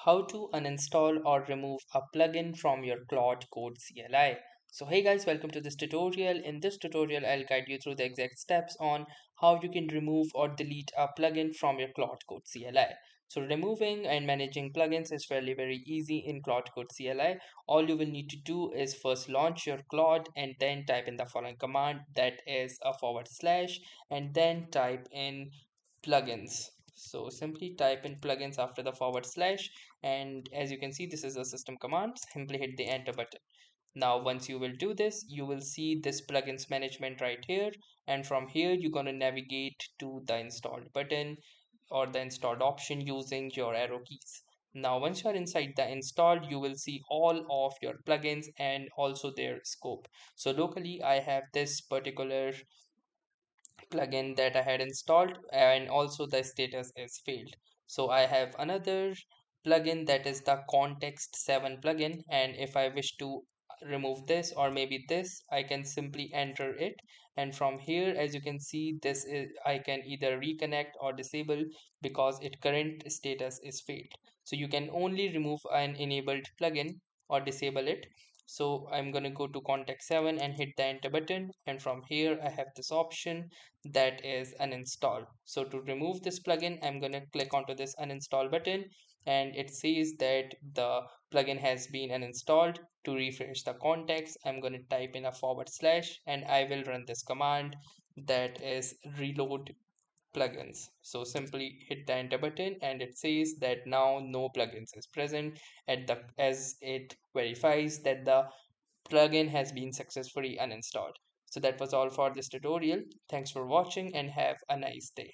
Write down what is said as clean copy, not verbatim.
How to uninstall or remove a plugin from your Claude Code CLI. So hey guys, welcome to this tutorial. In this tutorial, I'll guide you through the exact steps on how you can remove or delete a plugin from your Claude Code CLI. So removing and managing plugins is fairly very easy in Claude Code CLI. All you will need to do is first launch your Claude and then type in the following command, that is a / and then type in plugins. So simply type in plugins after the / and as you can see, this is a system command. Simply hit the enter button. Now once you will do this, you will see this plugins management right here, and from here you're going to navigate to the installed button or the installed option using your arrow keys. Now once you are inside the installed, you will see all of your plugins and also their scope. So locally I have this particular plugin that I had installed, and also the status is failed. So I have another plugin that is the context 7 plugin, and if I wish to remove this or maybe this, I can simply enter it, and from here as you can see, this is I can either reconnect or disable because its current status is failed. So you can only remove an enabled plugin or disable it. So I'm going to go to contact 7 and hit the enter button, and from here I have this option that is uninstall. So to remove this plugin, I'm going to click onto this uninstall button, and it says that the plugin has been uninstalled. To refresh the context, I'm going to type in a / and I will run this command, that is reload plugins. So simply hit the enter button and it says that now no plugins is present at the as it verifies that the plugin has been successfully uninstalled. So that was all for this tutorial. Thanks for watching and have a nice day.